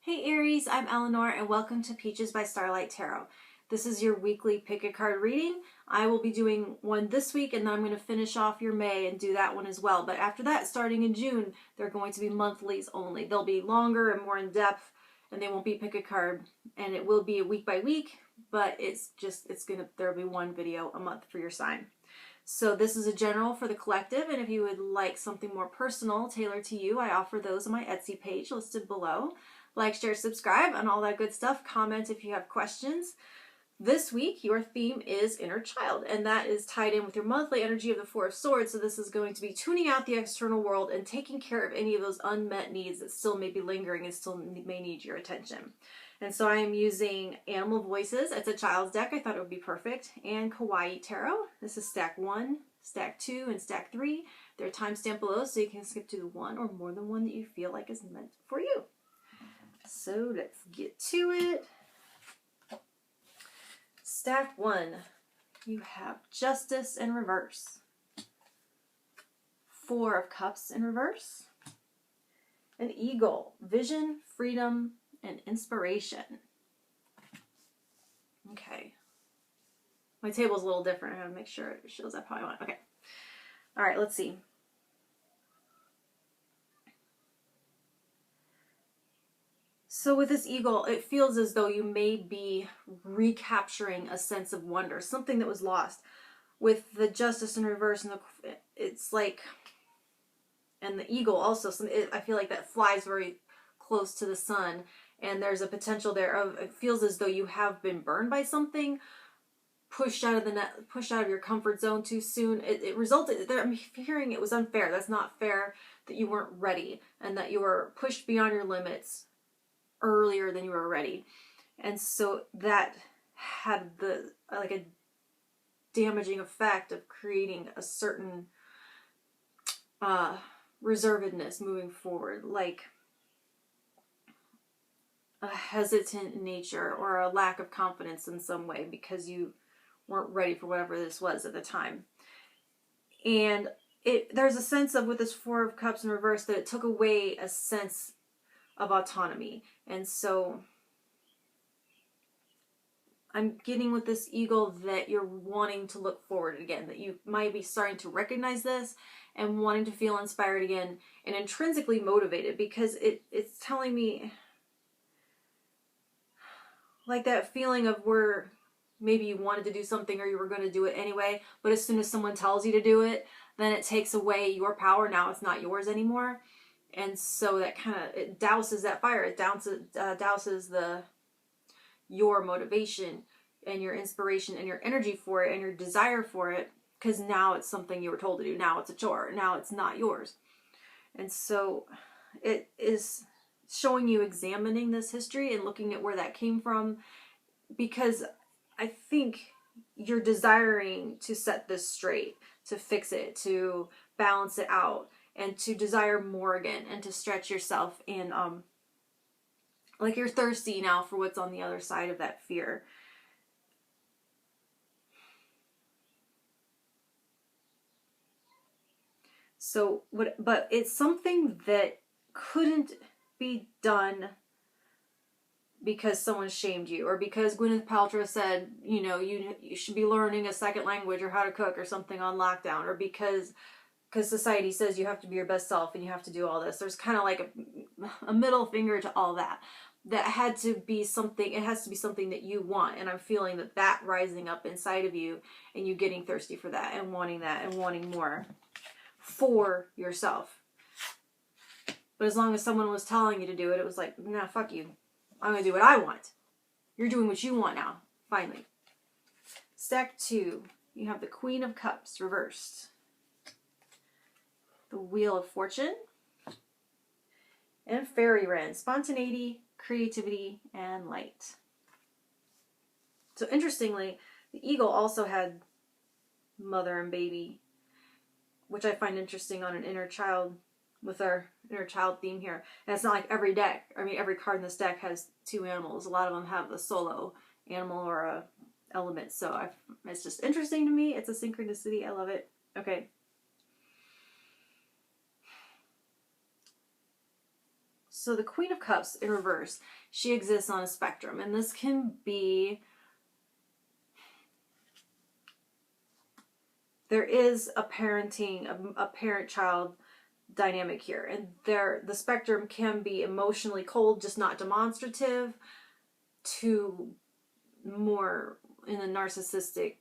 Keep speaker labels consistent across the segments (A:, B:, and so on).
A: Hey Aries, I'm Eleanor and welcome to Peaches by Starlight Tarot. This is your weekly pick a card reading. I will be doing one this week and then I'm going to finish off your May and do that one as well. But after that, starting in June, they're going to be monthlies only. They'll be longer and more in depth and they won't be pick a card, and it will be a week by week, but there'll be one video a month for your sign. So this is a general for the collective, and if you would like something more personal tailored to you, I offer those on my Etsy page listed below. Like, share, subscribe, and all that good stuff. Comment if you have questions. This week, your theme is inner child, and that is tied in with your monthly energy of the Four of Swords. So this is going to be tuning out the external world and taking care of any of those unmet needs that still may be lingering and still may need your attention. And so I am using Animal Voices. It's a child's deck. I thought it would be perfect. And Kawaii Tarot. This is stack 1, stack 2, and stack 3. They're timestamped below, so you can skip to the one or more than one that you feel like is meant for you. So let's get to it. Stack 1, you have Justice in reverse. 4 of Cups in reverse. An Eagle, Vision, Freedom, and Inspiration. Okay. My table's a little different. I gotta make sure it shows up how I want. Okay. All right, let's see. So with this eagle, it feels as though you may be recapturing a sense of wonder, something that was lost. With the Justice in reverse, and it's like, and the eagle also, I feel like that flies very close to the sun, and there's a potential there of, it feels as though you have been burned by something, pushed out of the net, pushed out of your comfort zone too soon. It resulted, I'm hearing it was unfair. That's not fair, that you weren't ready, and that you were pushed beyond your limits earlier than you were ready. And so that had like a damaging effect of creating a certain reservedness moving forward, like a hesitant nature or a lack of confidence in some way because you weren't ready for whatever this was at the time. And there's a sense of, with this 4 of Cups in reverse, that it took away a sense of autonomy. And so I'm getting with this eagle that you're wanting to look forward again, that you might be starting to recognize this and wanting to feel inspired again and intrinsically motivated, because it's telling me like that feeling of where maybe you wanted to do something or you were going to do it anyway, but as soon as someone tells you to do it, then it takes away your power. Now it's not yours anymore. And so that kind of, it douses that fire. It douses your motivation and your inspiration and your energy for it and your desire for it, because now it's something you were told to do. Now it's a chore. Now it's not yours. And so it is showing you examining this history and looking at where that came from, because I think you're desiring to set this straight, to fix it, to balance it out, and to desire more again, and to stretch yourself in, like you're thirsty now for what's on the other side of that fear. So, but it's something that couldn't be done because someone shamed you, or because Gwyneth Paltrow said, you know, you should be learning a second language or how to cook or something on lockdown, or because society says you have to be your best self and you have to do all this. There's kind of like a middle finger to all that. That had to be something, it has to be something that you want. And I'm feeling that rising up inside of you, and you getting thirsty for that and wanting more for yourself. But as long as someone was telling you to do it, it was like, nah, fuck you. I'm going to do what I want. You're doing what you want now, finally. Stack 2, you have the Queen of Cups reversed. The Wheel of Fortune, and Fairy Wren, spontaneity, creativity, and light. So interestingly, the eagle also had mother and baby, which I find interesting on an inner child, with our inner child theme here. And it's not like every deck, I mean every card in this deck has 2 animals. A lot of them have a solo animal or a element. So it's just interesting to me. It's a synchronicity. I love it. Okay. So the Queen of Cups in reverse, she exists on a spectrum, and this can be, there is a parenting, a parent-child dynamic here, and the spectrum can be emotionally cold, just not demonstrative, to more in the narcissistic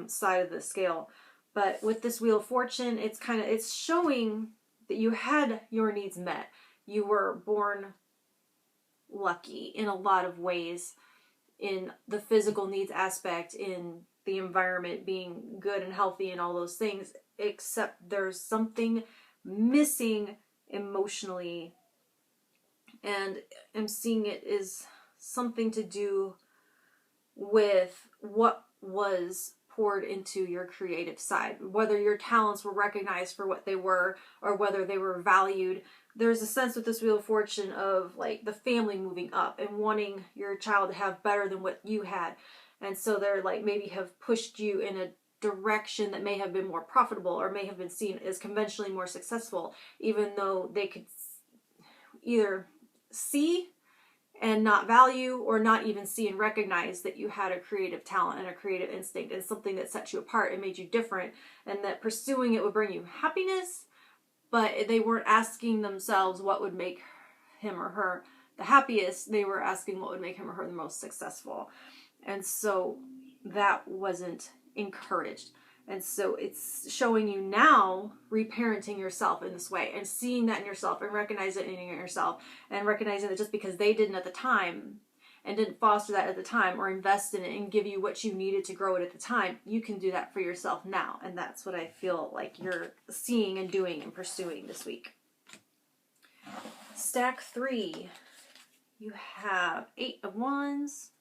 A: side of the scale. But with this Wheel of Fortune, it's showing that you had your needs met. You were born lucky in a lot of ways, in the physical needs aspect, in the environment being good and healthy and all those things, except there's something missing emotionally, and I'm seeing it is something to do with what was poured into your creative side, whether your talents were recognized for what they were or whether they were valued. There's a sense with this Wheel of Fortune of like the family moving up and wanting your child to have better than what you had, and so they're like maybe have pushed you in a direction that may have been more profitable or may have been seen as conventionally more successful, even though they could either see and not value, or not even see and recognize that you had a creative talent and a creative instinct and something that set you apart and made you different, and that pursuing it would bring you happiness, but they weren't asking themselves what would make him or her the happiest. They were asking what would make him or her the most successful. And so that wasn't encouraged. And so it's showing you now reparenting yourself in this way and seeing that in yourself and recognizing it in yourself and recognizing that just because they didn't at the time and didn't foster that at the time or invest in it and give you what you needed to grow it at the time, you can do that for yourself now. And that's what I feel like you're seeing and doing and pursuing this week. Stack 3, you have 8 of Wands,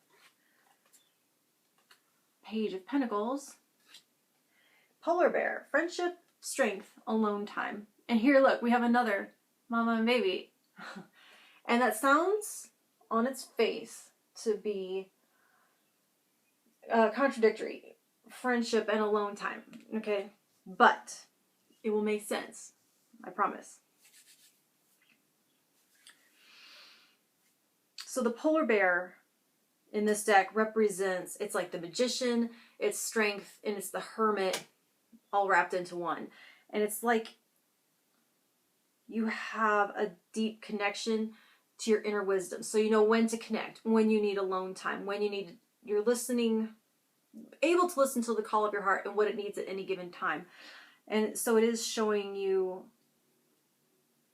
A: Page of Pentacles, Polar Bear, friendship, strength, alone time. And here, look, we have another mama and baby. And that sounds on its face to be contradictory. Friendship and alone time, okay? But it will make sense, I promise. So the Polar Bear in this deck represents, it's like the Magician, it's strength, and it's the Hermit, all wrapped into one. And it's like you have a deep connection to your inner wisdom. So you know when to connect, when you need alone time, when you're listening, able to listen to the call of your heart and what it needs at any given time. And so it is showing you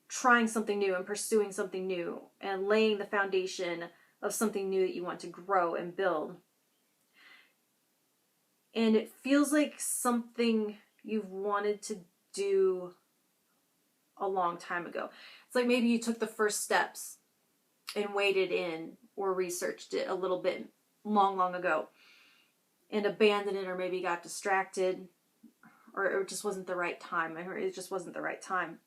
A: trying something new and pursuing something new and laying the foundation of something new that you want to grow and build. And it feels like something you've wanted to do a long time ago. It's like maybe you took the first steps and waded in or researched it a little bit long ago and abandoned it, or maybe got distracted, or it just wasn't the right time. It just wasn't the right time.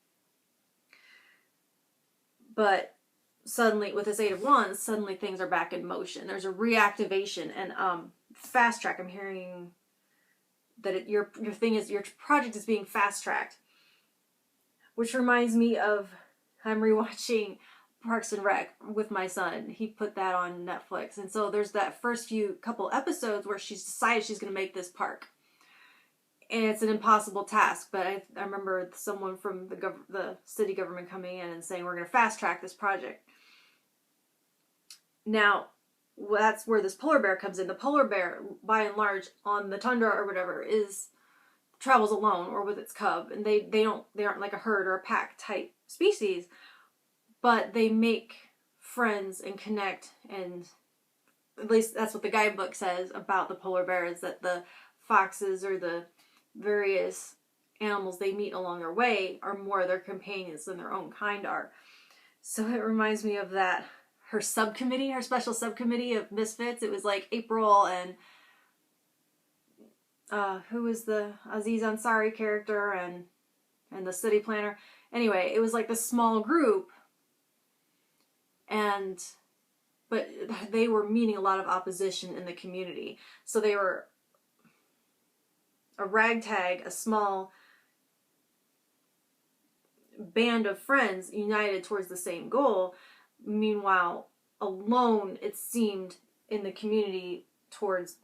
A: But suddenly, with this 8 of Wands, suddenly things are back in motion. There's a reactivation and fast track. I'm hearing that your project is being fast tracked, which reminds me of, I'm rewatching Parks and Rec with my son. He put that on Netflix, and so there's that first couple episodes where she's decided she's going to make this park, and it's an impossible task. But I remember someone from the city government coming in and saying, we're going to fast track this project. Now, that's where this polar bear comes in. The polar bear, by and large, on the tundra or whatever, travels alone or with its cub, and they aren't like a herd or a pack type species, but they make friends and connect. And at least that's what the guidebook says about the polar bear, is that the foxes or the various animals they meet along their way are more their companions than their own kind are. So it reminds me of that. Her special subcommittee of misfits. It was like April and who was the Aziz Ansari character and the city planner. Anyway, it was like this small group, but they were meeting a lot of opposition in the community. So they were a ragtag, a small band of friends united towards the same goal. Meanwhile, alone, it seemed in the community towards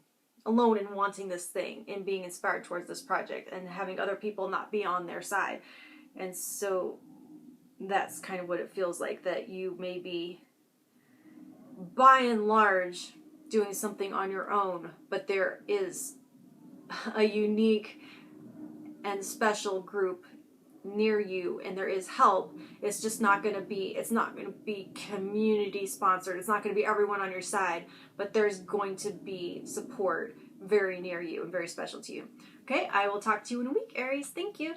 A: alone in wanting this thing and being inspired towards this project and having other people not be on their side. And so that's kind of what it feels like, that you may be, by and large, doing something on your own, but there is a unique and special group near you, and there is help. It's just not going to be, it's not going to be community sponsored. It's not going to be everyone on your side, but there's going to be support very near you and very special to you. Okay, I will talk to you in a week, Aries. Thank you.